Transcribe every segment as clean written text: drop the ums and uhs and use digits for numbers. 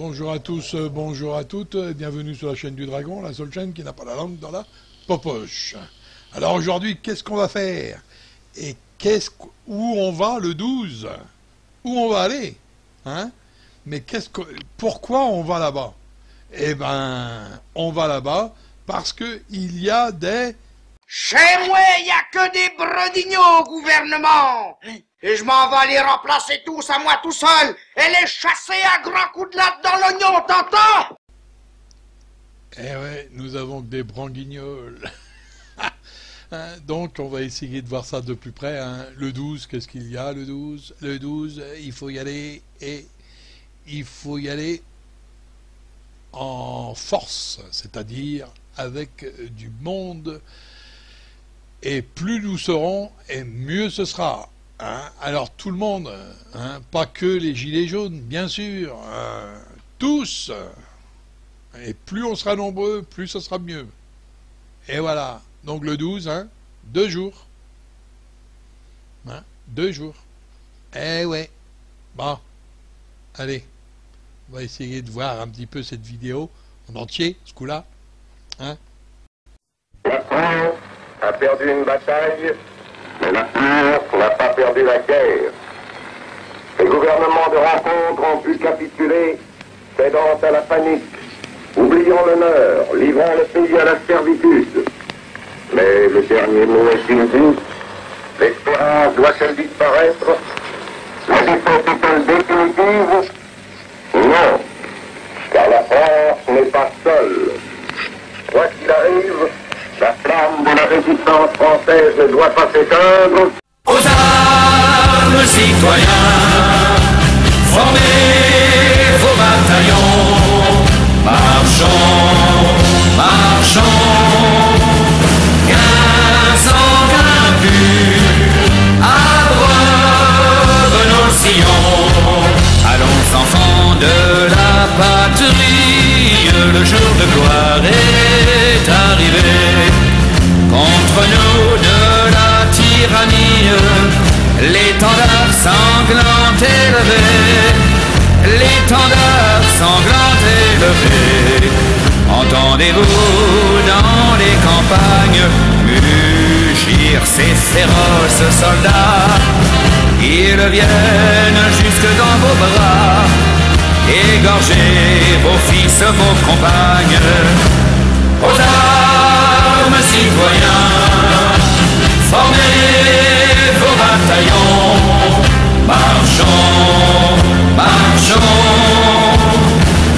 bonjour à tous, bonjour à toutes, et bienvenue sur la chaîne du Dragon, la seule chaîne qui n'a pas la langue dans la popoche. Alors aujourd'hui, qu'est-ce qu'on va faire? Et où on va le 12? Où on va aller? Hein? Mais pourquoi on va là-bas? Eh ben, on va là-bas parce que il y a des... Chez moi, il n'y a que des bredignons au gouvernement. Et je m'en vais les remplacer tous à moi tout seul et les chasser à grands coups de latte dans l'oignon, t'entends? Eh ouais, nous avons que des branguignoles. Hein, donc, on va essayer de voir ça de plus près. Hein. Le 12, qu'est-ce qu'il y a, le 12? Le 12, il faut y aller, et il faut y aller en force, c'est-à-dire avec du monde. Et plus nous serons, et mieux ce sera. Hein. Alors tout le monde, hein, pas que les gilets jaunes, bien sûr, tous. Et plus on sera nombreux, plus ce sera mieux. Et voilà. Donc le 12, hein, 2 jours. Hein, 2 jours. Eh ouais. Bon. Allez. On va essayer de voir un petit peu cette vidéo en entier, ce coup-là. Hein. La France a perdu une bataille, mais la France n'a pas perdu la guerre. Les gouvernements de rencontre ont pu capituler, cédant à la panique, oubliant l'honneur, livrant le pays à la servitude. Mais le dernier mot est-il dit? L'espérance doit-elle disparaître? La défaite est-elle définitive? Non, car la France n'est pas seule. Quoi qu'il arrive, la flamme de la résistance française ne doit pas s'éteindre. Aux armes, citoyens, formez vos bataillons, marchons, marchons, gains invaincus, abreuve nos sillons. Allons enfants de la patrie, le jour de gloire est arrivé. Contre nous de la tyrannie, l'étendard sanglant élevé, l'étendard sanglant élevé. Entendez-vous dans les campagnes mugir ces féroces soldats? Ils viennent jusque dans vos bras, égorger vos fils, vos compagnes. Aux armes, citoyens, formez vos bataillons, marchons, marchons,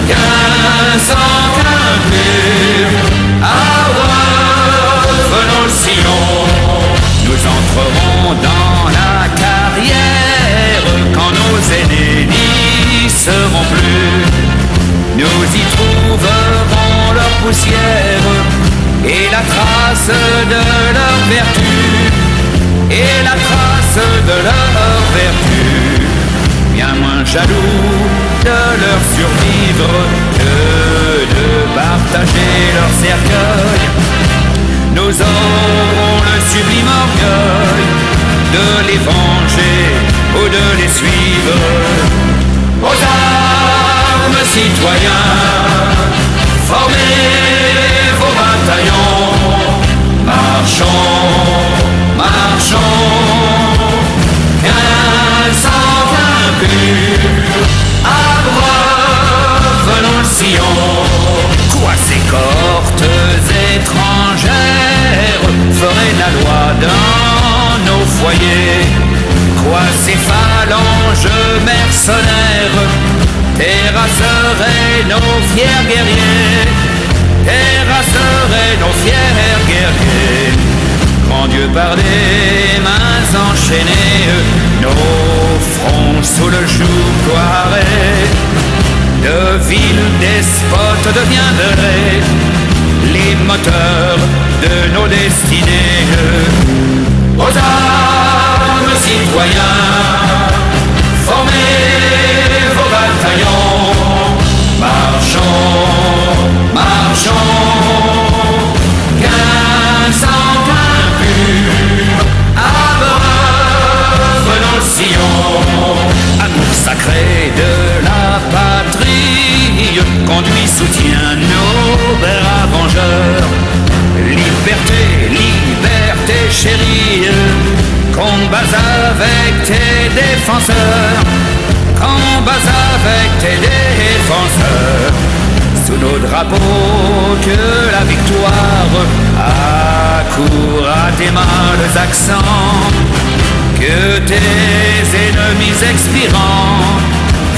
gains invaincus, abreuve nos sillons. Nous entrerons dans la carrière quand nos aînés n'y seront plus. Nous y trouverons leur poussière et la trace de leur vertu, et la trace de leur vertu. Bien moins jaloux de leur survivre que de partager leur cercueil. Nous aurons le sublime orgueil de les venger ou de les suivre. Aux armes, citoyens, formez vos bataillons, marchons, marchons, gains invaincus, abreuve nos sillons. Quoi ces cohortes étrangères feraient la loi dans nos foyers? Quoi ces phalanges mercenaires terrasseraient nos fiers guerriers, terrasseraient nos fiers guerriers? Grand Dieu par des mains enchaînées, nos fronts sous le joug poiré, de vils despotes deviendraient les moteurs de nos destinées. Aux armes, citoyens, formez vos bataillons, marchons, marchons, gains invaincus, abreuve nos sillons. Amour sacré de la patrie, soutiens nos braves vengeurs. Liberté, liberté chérie, combats avec tes défenseurs, combats avec tes défenseurs. Sous nos drapeaux que la victoire accourt à tes mâles accents, que tes ennemis expirants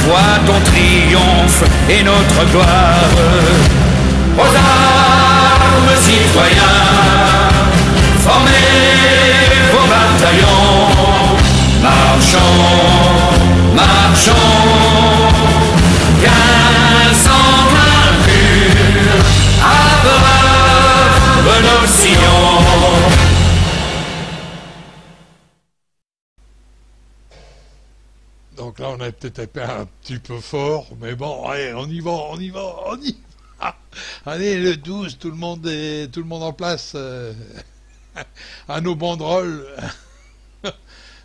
voient ton triomphe et notre gloire. Aux armes citoyens, formez vos bataillons, marchons, marchons, qu'un sang pur abreuve nos sillons. Donc là, on a peut-être été un petit peu fort, mais bon, allez, on y va, on y va, on y va. Allez, le 12, tout le monde en place, à nos banderoles.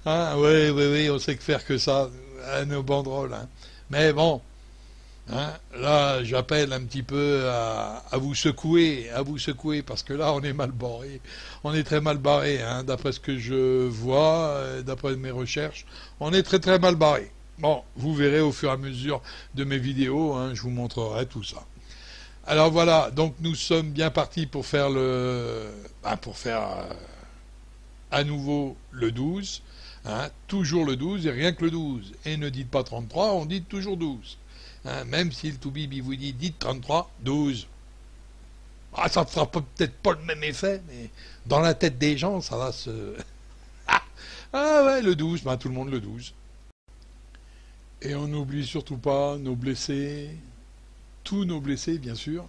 Hein, oui, on sait que faire que ça, à nos banderoles. Hein. Mais bon, hein, là, j'appelle un petit peu à vous secouer, parce que là, on est mal barré. On est très mal barré, hein, d'après ce que je vois, d'après mes recherches, on est très très mal barré. Bon, vous verrez au fur et à mesure de mes vidéos, hein, je vous montrerai tout ça. Alors voilà, donc nous sommes bien partis pour faire à nouveau le 12, hein, toujours le 12 et rien que le 12. Et ne dites pas 33, on dit toujours 12. Hein, même si le Toubib vous dit dites 33, 12. Ah, ça ne fera peut-être pas le même effet, mais dans la tête des gens, ça va se... Ah ouais, le 12, ben, tout le monde le 12. Et on n'oublie surtout pas nos blessés, tous nos blessés bien sûr,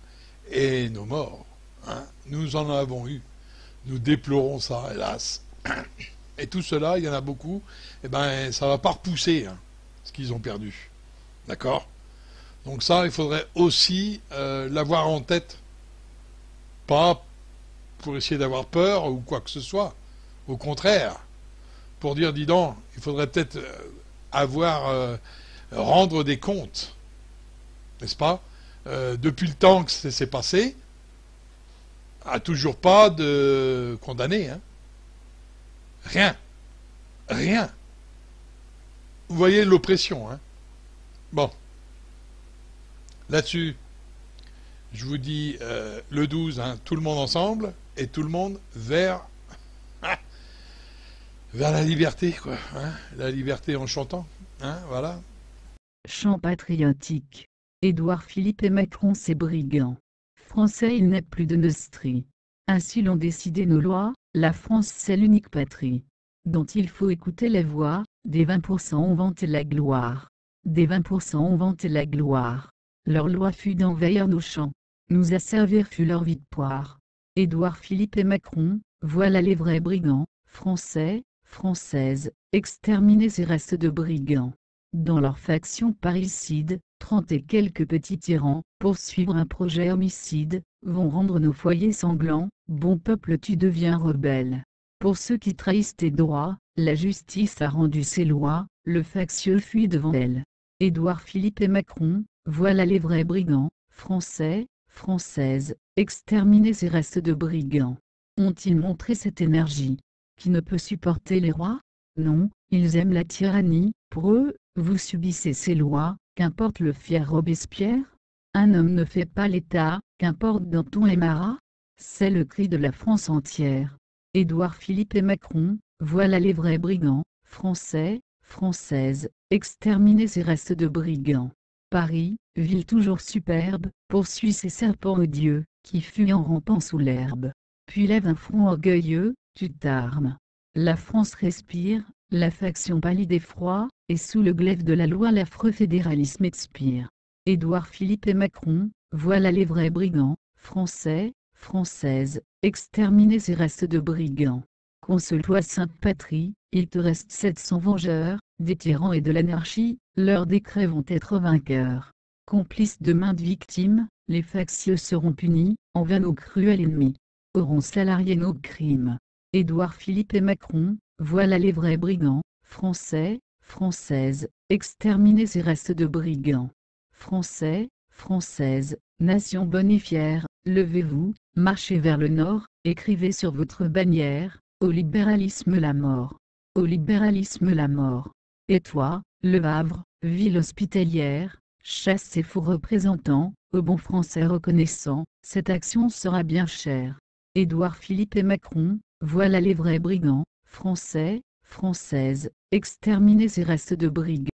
et nos morts. Hein. Nous en avons eu. Nous déplorons ça, hélas. Et tout cela, il y en a beaucoup, et ben ça va pas repousser hein, ce qu'ils ont perdu. D'accord? Donc ça, il faudrait aussi l'avoir en tête. Pas pour essayer d'avoir peur ou quoi que ce soit. Au contraire, pour dire, dis donc, il faudrait peut-être rendre des comptes. N'est-ce pas? Depuis le temps que c'est passé, toujours pas de condamné. Hein. Rien. Vous voyez l'oppression. Hein. Bon. Là-dessus, je vous dis le 12, hein, tout le monde ensemble, et tout le monde vers la liberté, quoi. Hein, la liberté en chantant. Hein, voilà. Chant patriotique. Édouard Philippe et Macron, ces brigands. Français, il n'est plus de nostrie. Ainsi l'ont décidé nos lois, la France c'est l'unique patrie, dont il faut écouter les voix, des 20% ont vanté la gloire. Des 20% ont vanté la gloire. Leur loi fut d'envahir nos champs. Nous asservir fut leur victoire. Édouard Philippe et Macron, voilà les vrais brigands, français, françaises, exterminer ces restes de brigands. Dans leur faction parricide, 30 et quelques petits tyrans, poursuivre un projet homicide, vont rendre nos foyers sanglants, bon peuple tu deviens rebelle. Pour ceux qui trahissent tes droits, la justice a rendu ses lois, le factieux fuit devant elle. Édouard Philippe et Macron, voilà les vrais brigands, français, françaises, exterminer ces restes de brigands. Ont-ils montré cette énergie qui ne peut supporter les rois? Non, ils aiment la tyrannie, pour eux, vous subissez ces lois, qu'importe le fier Robespierre. Un homme ne fait pas l'État, qu'importe Danton et Marat. C'est le cri de la France entière. Édouard Philippe et Macron, voilà les vrais brigands, français, françaises, exterminer ces restes de brigands. Paris, ville toujours superbe, poursuit ces serpents odieux, qui fuient en rampant sous l'herbe. Puis lève un front orgueilleux, tu t'armes. La France respire, la faction pâlit d'effroi, et sous le glaive de la loi l'affreux fédéralisme expire. Édouard Philippe et Macron, voilà les vrais brigands, français, françaises, exterminer ces restes de brigands. Console-toi sainte patrie, il te reste 700 vengeurs, des tyrans et de l'anarchie, leurs décrets vont être vainqueurs. Complices de maintes victimes, les factieux seront punis, en vain nos cruels ennemis auront salarié nos crimes. Édouard Philippe et Macron, voilà les vrais brigands, français, françaises, exterminer ces restes de brigands. Français, françaises, Nation bonne et fière, levez-vous, marchez vers le nord, écrivez sur votre bannière, au libéralisme la mort. Au libéralisme la mort. Et toi, Le Havre, ville hospitalière, chasse ses faux représentants, aux bons Français reconnaissants, cette action sera bien chère. Édouard Philippe et Macron, voilà les vrais brigands, Français, Françaises, exterminez ces restes de brigands.